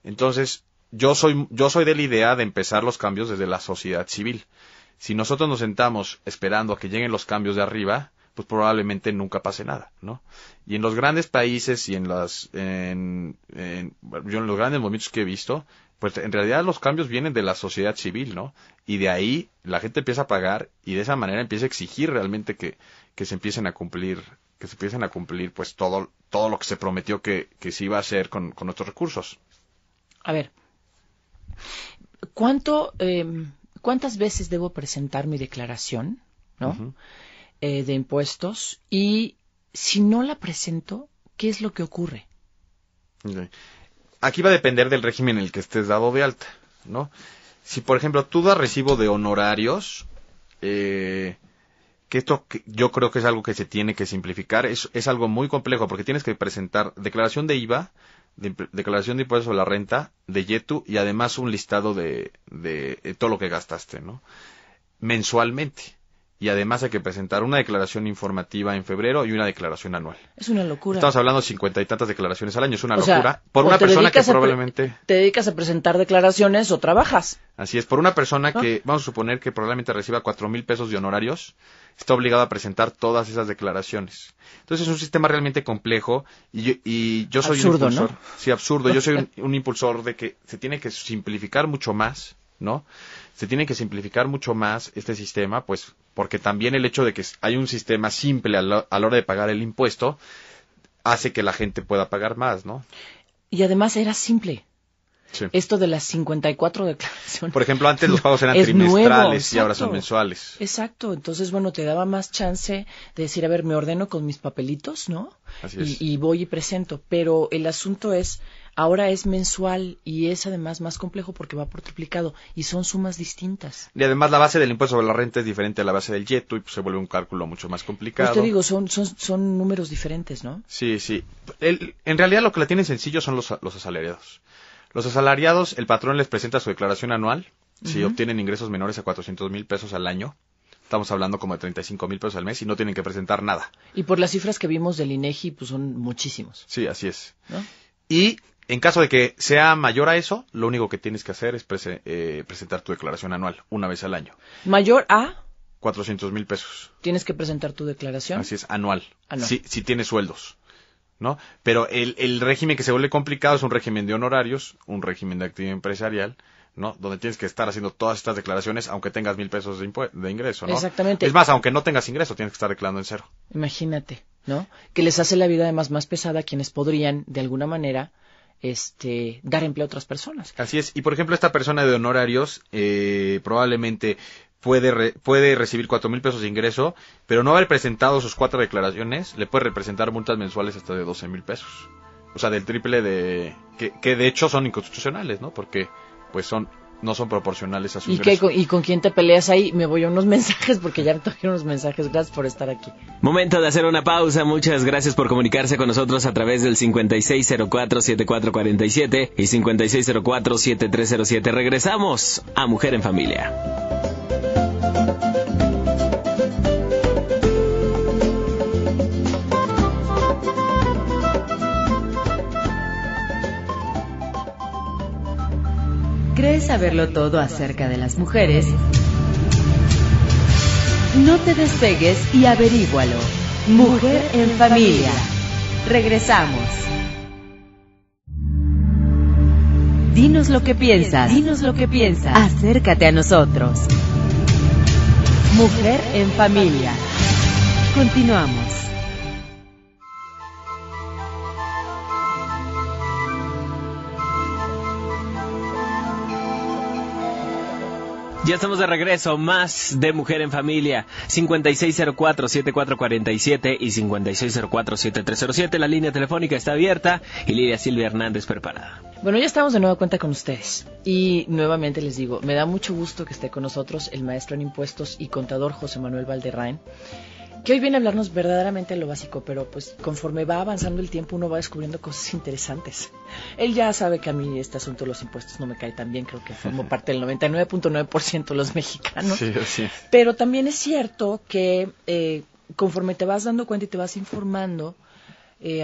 Entonces, yo soy de la idea de empezar los cambios desde la sociedad civil. Si nosotros nos sentamos esperando a que lleguen los cambios de arriba, pues probablemente nunca pase nada, ¿no? Y en los grandes países y en los grandes movimientos que he visto, pues en realidad los cambios vienen de la sociedad civil, ¿no? Y de ahí la gente empieza a pagar y de esa manera empieza a exigir realmente que se empiecen a cumplir, pues todo lo que se prometió que se iba a hacer con nuestros recursos. A ver, ¿cuántas veces debo presentar mi declaración, ¿no? Uh-huh. De impuestos? Y si no la presento, ¿qué es lo que ocurre? Okay. Aquí va a depender del régimen en el que estés dado de alta, ¿no? Si, por ejemplo, tú das recibo de honorarios, que yo creo que es algo que se tiene que simplificar, es algo muy complejo, porque tienes que presentar declaración de IVA, declaración de impuestos sobre la renta, de YETU, y además un listado de todo lo que gastaste, ¿no? Mensualmente. Y además hay que presentar una declaración informativa en febrero y una declaración anual. Es una locura. Estamos hablando de 50 y tantas declaraciones al año, es una locura. Por una persona que probablemente... ¿Te dedicas a presentar declaraciones o trabajas? Así es, por una persona que, vamos a suponer que probablemente reciba 4,000 pesos de honorarios, está obligado a presentar todas esas declaraciones. Entonces es un sistema realmente complejo y yo soy absurdo, un impulsor. ¿no? Sí, absurdo. Yo soy un impulsor de que se tiene que simplificar mucho más, ¿no? Se tiene que simplificar mucho más este sistema, pues porque también el hecho de que hay un sistema simple a la hora de pagar el impuesto hace que la gente pueda pagar más, ¿no? Y además era simple. Sí. Esto de las 54 declaraciones. Por ejemplo, antes los pagos eran trimestrales y ahora son mensuales. Exacto. Entonces, bueno, te daba más chance de decir, a ver, me ordeno con mis papelitos, ¿no? Así es. Y voy y presento. Pero el asunto es, ahora es mensual y es además más complejo porque va por triplicado y son sumas distintas. Y además la base del impuesto sobre la renta es diferente a la base del YETU y pues se vuelve un cálculo mucho más complicado. Pues te digo, son números diferentes, ¿no? Sí, sí. En realidad lo que la tienen sencillo son los asalariados. Los asalariados, el patrón les presenta su declaración anual, si obtienen ingresos menores a 400,000 pesos al año. Estamos hablando como de 35,000 pesos al mes y no tienen que presentar nada. Y por las cifras que vimos del INEGI, pues son muchísimos. Sí, así es. ¿No? Y en caso de que sea mayor a eso, lo único que tienes que hacer es presentar tu declaración anual una vez al año. Mayor a 400,000 pesos. Tienes que presentar tu declaración. Así es, anual. Anual. Si tienes sueldos, ¿no? Pero el régimen que se vuelve complicado es un régimen de honorarios, un régimen de actividad empresarial, ¿no? Donde tienes que estar haciendo todas estas declaraciones aunque tengas 1,000 pesos de ingreso, ¿no? Exactamente. Es más, aunque no tengas ingreso, tienes que estar declarando en cero. Imagínate, ¿no? Que les hace la vida además más pesada a quienes podrían, de alguna manera, dar empleo a otras personas. Así es. Y por ejemplo, esta persona de honorarios probablemente puede recibir 4,000 pesos de ingreso, pero no haber presentado sus 4 declaraciones, le puede representar multas mensuales hasta de 12,000 pesos. O sea, del triple de... que de hecho son inconstitucionales, ¿no? Porque pues no son proporcionales a su ingreso. ¿Y con quién te peleas ahí? Me voy a unos mensajes porque ya me trajeron unos mensajes. Gracias por estar aquí. Momento de hacer una pausa. Muchas gracias por comunicarse con nosotros a través del 5604-7447 y 5604-7307. Regresamos a Mujer en Familia. ¿Crees saberlo todo acerca de las mujeres? No te despegues y averígualo. Mujer en Familia. Regresamos. Dinos lo que piensas. Dinos lo que piensas. Acércate a nosotros. Mujer en Familia. Continuamos. Ya estamos de regreso, más de Mujer en Familia, 5604-7447 y 5604-7307. La línea telefónica está abierta y Lidia Silvia Hernández preparada. Bueno, ya estamos de nueva cuenta con ustedes y nuevamente les digo, me da mucho gusto que esté con nosotros el maestro en impuestos y contador José Manuel Valderrain, que hoy viene a hablarnos verdaderamente de lo básico, pero pues conforme va avanzando el tiempo uno va descubriendo cosas interesantes. Él ya sabe que a mí este asunto de los impuestos no me cae tan bien, creo que formo parte del 99.9% de los mexicanos. Sí, sí. Pero también es cierto que conforme te vas dando cuenta y te vas informando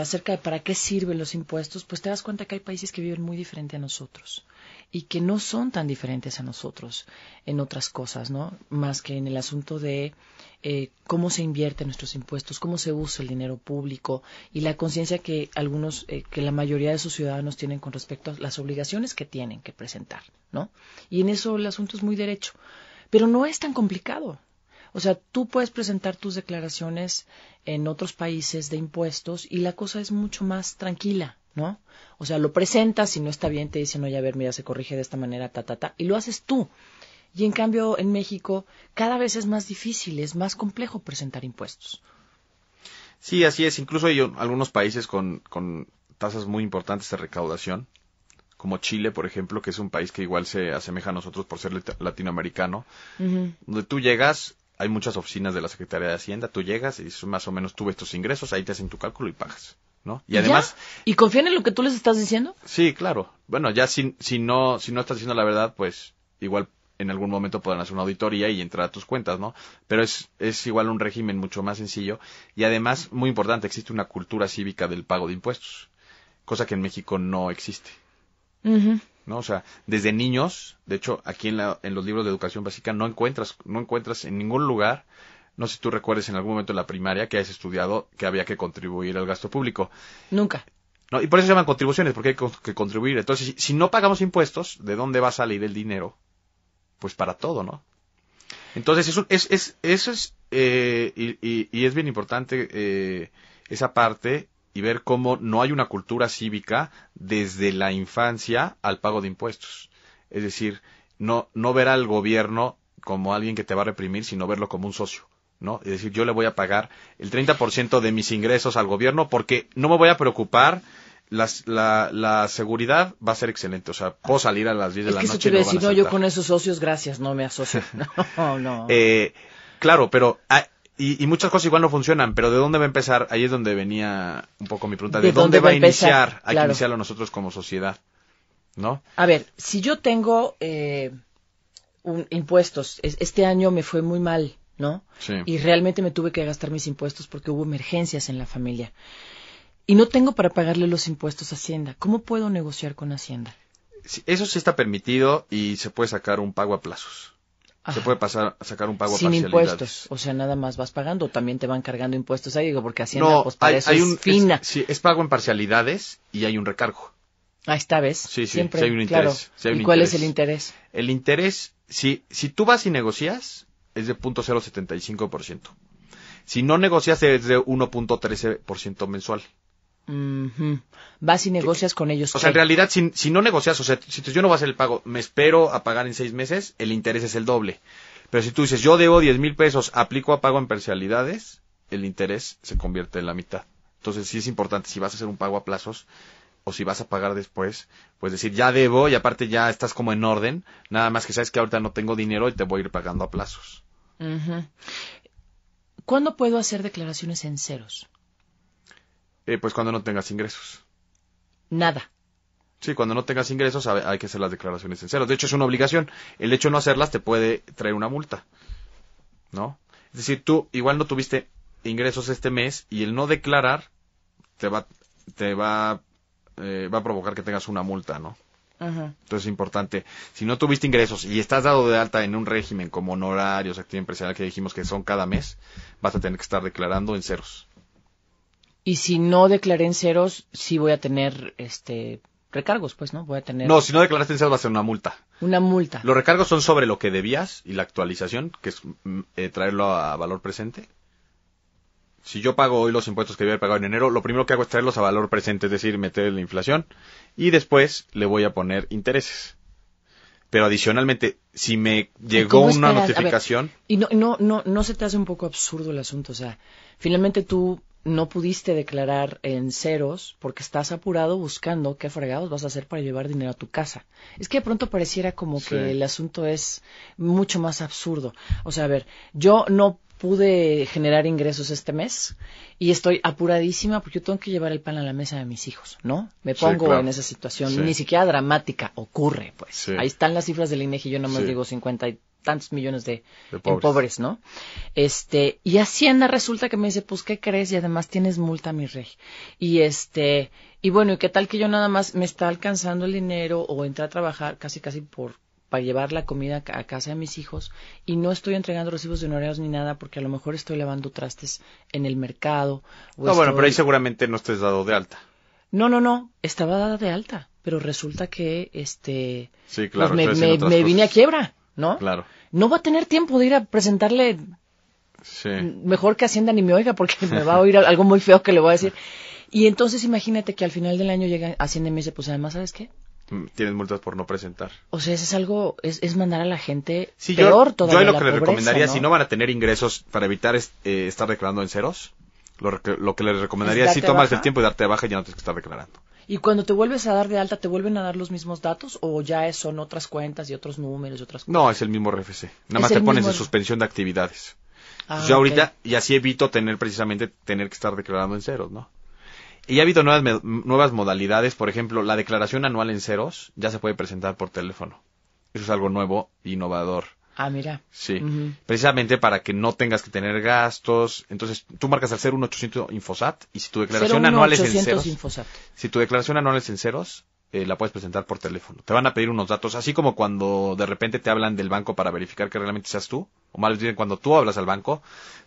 acerca de para qué sirven los impuestos, pues te das cuenta que hay países que viven muy diferente a nosotros y que no son tan diferentes a nosotros en otras cosas, ¿no? Más que en el asunto de cómo se invierten nuestros impuestos, cómo se usa el dinero público y la conciencia que que la mayoría de sus ciudadanos tienen con respecto a las obligaciones que tienen que presentar, ¿no? Y en eso el asunto es muy derecho, pero no es tan complicado. O sea, tú puedes presentar tus declaraciones en otros países de impuestos y la cosa es mucho más tranquila, ¿no? O sea, lo presentas, si no está bien te dicen, oye, a ver, mira, se corrige de esta manera, y lo haces tú. Y en cambio, en México, cada vez es más difícil, es más complejo presentar impuestos. Sí, así es. Incluso hay algunos países con tasas muy importantes de recaudación, como Chile, por ejemplo, que es un país que igual se asemeja a nosotros por ser latinoamericano, donde tú llegas, hay muchas oficinas de la Secretaría de Hacienda, tú llegas y dices, más o menos tuve estos ingresos, ahí te hacen tu cálculo y pagas, ¿no? Y además... ¿Y confían en lo que tú les estás diciendo? Sí, claro. Bueno, ya si no estás diciendo la verdad, pues igual en algún momento podrán hacer una auditoría y entrar a tus cuentas, ¿no? Pero es igual un régimen mucho más sencillo y además, muy importante, existe una cultura cívica del pago de impuestos, cosa que en México no existe. ¿No? O sea, desde niños, de hecho, aquí en los libros de educación básica no encuentras en ningún lugar, no sé si tú recuerdes en algún momento en la primaria que hayas estudiado que había que contribuir al gasto público. Nunca. No, y por eso se llaman contribuciones, porque hay que contribuir. Entonces, si no pagamos impuestos, ¿de dónde va a salir el dinero? Pues para todo, ¿no? Entonces, eso es y es bien importante esa parte y ver cómo no hay una cultura cívica desde la infancia al pago de impuestos. Es decir, no ver al gobierno como alguien que te va a reprimir, sino verlo como un socio, ¿no? Es decir, yo le voy a pagar el 30% de mis ingresos al gobierno porque no me voy a preocupar, la seguridad va a ser excelente. O sea, puedo salir a las 10 de la noche. Es que eso te iba a decir, no, yo con esos socios, gracias, no me asocio. No. Claro, pero... Y muchas cosas igual no funcionan, pero ¿de dónde va a empezar? Ahí es donde venía un poco mi pregunta. ¿De dónde va a iniciar? Hay que iniciarlo nosotros como sociedad, ¿no? A ver, si yo tengo impuestos, este año me fue muy mal, ¿no? Sí. Y realmente me tuve que gastar mis impuestos porque hubo emergencias en la familia. Y no tengo para pagarle los impuestos a Hacienda. ¿Cómo puedo negociar con Hacienda? Sí, eso sí está permitido y se puede sacar un pago a plazos. Ajá. Se puede sacar un pago a sin parcialidades. impuestos, o sea, nada más vas pagando, o también te van cargando impuestos ahí, digo, porque Hacienda, No, pues para eso es fina. Sí, es pago en parcialidades y hay un recargo. Ahí está, ¿ves? Sí, siempre, sí hay un claro. interés. Sí hay un ¿Y cuál interés. es el interés? El interés, si tú vas y negocias, es de 0.075%. Si no negocias, es de 1.13% mensual. Vas y negocias con ellos. O sea, en realidad, si no negocias, o sea, si yo no voy a hacer el pago, me espero a pagar en 6 meses, el interés es el doble. Pero si tú dices, yo debo 10,000 pesos, aplico a pago en parcialidades, el interés se convierte en la mitad. Entonces, sí es importante, si vas a hacer un pago a plazos, o si vas a pagar después, pues decir, ya debo, y aparte ya estás como en orden, nada más que sabes que ahorita no tengo dinero y te voy a ir pagando a plazos. ¿Cuándo puedo hacer declaraciones en ceros? Pues cuando no tengas ingresos. Nada. Sí, cuando no tengas ingresos hay que hacer las declaraciones en ceros. De hecho, es una obligación. El hecho de no hacerlas te puede traer una multa, ¿no? Es decir, tú igual no tuviste ingresos este mes y el no declarar te va a provocar que tengas una multa, ¿no? Entonces es importante. Si no tuviste ingresos y estás dado de alta en un régimen como honorarios, actividad empresarial que dijimos que son cada mes, vas a tener que estar declarando en ceros. Y si no declaré en ceros, sí voy a tener recargos, pues, ¿no? Voy a tener... No, si no declaraste en ceros va a ser una multa. Una multa. Los recargos son sobre lo que debías y la actualización, que es traerlo a valor presente. Si yo pago hoy los impuestos que debía haber pagado en enero, lo primero que hago es traerlos a valor presente, es decir, meter la inflación y después le voy a poner intereses. Pero adicionalmente, si me llegó una notificación... Ver, y no se te hace un poco absurdo el asunto, o sea, finalmente tú no pudiste declarar en ceros porque estás apurado buscando qué fregados vas a hacer para llevar dinero a tu casa. Es que de pronto pareciera como que el asunto es mucho más absurdo. O sea, a ver, yo no pude generar ingresos este mes y estoy apuradísima porque yo tengo que llevar el pan a la mesa de mis hijos, ¿no? Me pongo en esa situación, ni siquiera dramática, ocurre, pues. Sí. Ahí están las cifras del INEGI, yo nomás digo 50 y tantos millones de pobres, ¿no? Y Hacienda resulta que me dice, pues, ¿qué crees? Y además tienes multa, mi rey. Y bueno, ¿y qué tal que yo nada más me está alcanzando el dinero o entré a trabajar casi para llevar la comida a casa de mis hijos y no estoy entregando recibos de honorarios ni nada porque a lo mejor estoy lavando trastes en el mercado. Bueno, pero ahí seguramente no estés dado de alta. No, estaba dada de alta, pero resulta que sí, claro, pues me vine a quiebra, ¿no? Claro. No voy a tener tiempo de ir a presentarle mejor que Hacienda ni me oiga porque me va a oír algo muy feo que le voy a decir. Y entonces imagínate que al final del año llega Hacienda y me dice, pues además, ¿sabes qué? Tienes multas por no presentar. O sea, es algo, es mandar a la gente peor todavía. Yo lo que les recomendaría, ¿no? Si no van a tener ingresos para evitar estar declarando en ceros, lo que les recomendaría es si tomas el tiempo de darte de baja y ya no tienes que estar declarando. ¿Y cuando te vuelves a dar de alta, te vuelven a dar los mismos datos o ya son otras cuentas y otros números y otras cosas? No, es el mismo RFC. Nada más te pones en suspensión de actividades. Yo ahorita, y así evito tener que estar declarando en ceros, ¿no? Y ha habido nuevas modalidades, por ejemplo, la declaración anual en ceros ya se puede presentar por teléfono. Eso es algo nuevo, innovador. Ah, mira. Sí, precisamente para que no tengas que tener gastos. Entonces, tú marcas al 01800 Infosat y si tu declaración anual es en ceros, si tu declaración anual es en ceros, la puedes presentar por teléfono. Te van a pedir unos datos, así como cuando de repente te hablan del banco para verificar que realmente seas tú, o más bien cuando tú hablas al banco,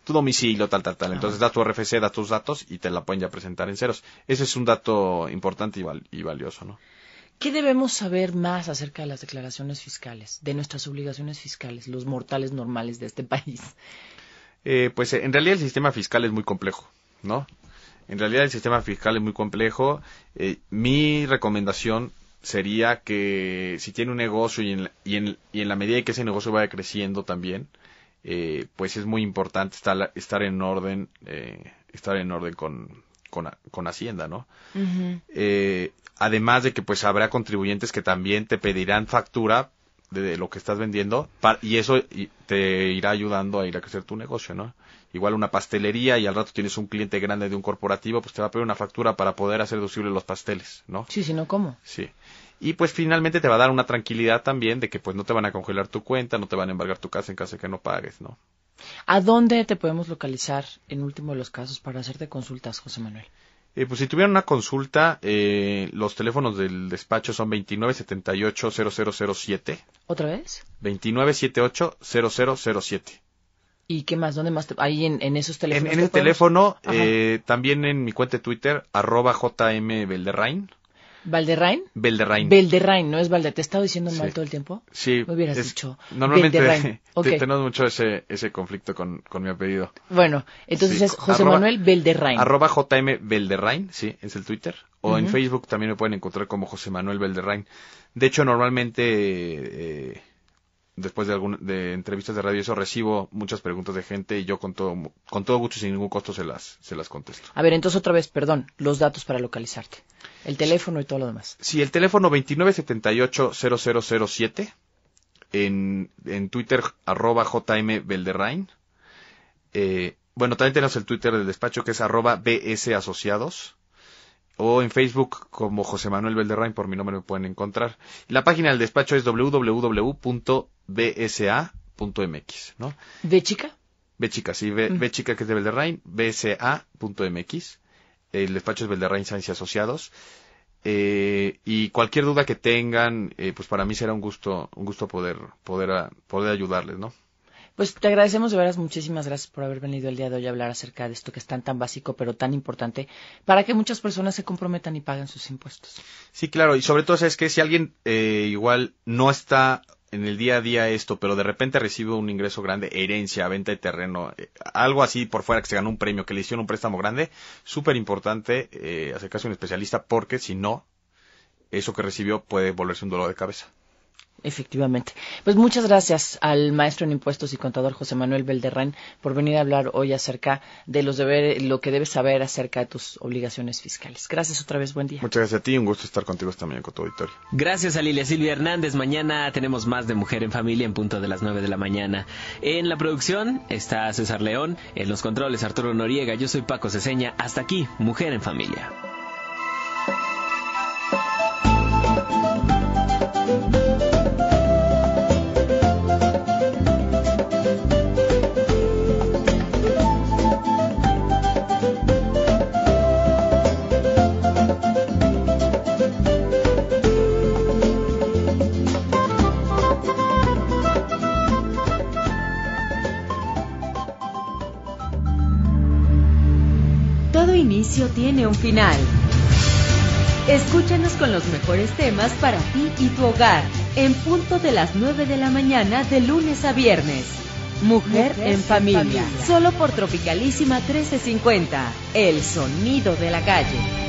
tu domicilio, tal. Entonces das tu RFC, das tus datos y te la pueden ya presentar en ceros. Ese es un dato importante y valioso, ¿no? ¿Qué debemos saber más acerca de las declaraciones fiscales, de nuestras obligaciones fiscales, los mortales normales de este país? Pues en realidad el sistema fiscal es muy complejo, ¿no? En realidad el sistema fiscal es muy complejo. Mi recomendación sería que si tiene un negocio y en la medida en que ese negocio vaya creciendo también, pues es muy importante estar en orden con Hacienda, ¿no? Además de que pues habrá contribuyentes que también te pedirán factura de lo que estás vendiendo y eso te irá ayudando a ir a crecer tu negocio, ¿no? Igual una pastelería y al rato tienes un cliente grande de un corporativo, pues te va a pedir una factura para poder hacer deducibles los pasteles, ¿no? Sí, si no, ¿cómo? Sí. Y pues finalmente te va a dar una tranquilidad también de que pues no te van a congelar tu cuenta, no te van a embargar tu casa en caso de que no pagues, ¿no? ¿A dónde te podemos localizar en último de los casos para hacerte consultas, José Manuel? Pues si tuvieran una consulta, los teléfonos del despacho son 2978-0007. ¿Otra vez? 2978-0007. ¿Y qué más? ¿Dónde más? Ahí en esos teléfonos. En el teléfono, también en mi cuenta de Twitter, @JMBelderrain. ¿Valderrain? Belderrain. Belderrain, no es Valde. ¿Te he estado diciendo mal todo el tiempo? Sí. Me hubieras dicho. Normalmente tenemos mucho ese conflicto con mi apellido. Bueno, entonces es José Manuel Belderrain. @JMBelderrain, sí, es el Twitter. O en Facebook también me pueden encontrar como José Manuel Belderrain. De hecho, normalmente, después de entrevistas de radio, eso recibo muchas preguntas de gente y yo con todo gusto y sin ningún costo se las contesto. A ver, entonces otra vez, perdón, los datos para localizarte. El teléfono y todo lo demás. Sí, el teléfono 2978-0007. En Twitter, @JMBelderrain. Bueno, también tenemos el Twitter del despacho que es @BSAsociados. O en Facebook como José Manuel Belderrain, por mi nombre me pueden encontrar. La página del despacho es www.bsa.mx, ¿no? ¿B chica? B chica, sí, B chica que es de Belderrain, bsa.mx. El despacho es Belderrain Sáenz y Asociados. Y cualquier duda que tengan, pues para mí será un gusto poder ayudarles, ¿no? Pues te agradecemos de veras, muchísimas gracias por haber venido el día de hoy a hablar acerca de esto que es tan básico pero tan importante para que muchas personas se comprometan y paguen sus impuestos. Sí, claro, y sobre todo es que si alguien igual no está en el día a día esto, pero de repente recibe un ingreso grande, herencia, venta de terreno, algo así por fuera que se ganó un premio, que le hicieron un préstamo grande, súper importante acercarse a un especialista porque si no, eso que recibió puede volverse un dolor de cabeza. Efectivamente. Pues muchas gracias al maestro en impuestos y contador José Manuel Belderrán por venir a hablar hoy acerca de los deberes, lo que debes saber acerca de tus obligaciones fiscales. Gracias otra vez, buen día. Muchas gracias a ti, un gusto estar contigo esta mañana con tu auditorio. Gracias a Lilia Silvia Hernández. Mañana tenemos más de Mujer en Familia en punto de las 9 de la mañana. En la producción está César León, en los controles Arturo Noriega, yo soy Paco Ceseña. Hasta aquí, Mujer en Familia. Todo inicio tiene un final. Escúchanos con los mejores temas para ti y tu hogar, en punto de las 9 de la mañana de lunes a viernes. Mujer en familia, solo por Tropicalísima 1350, el sonido de la calle.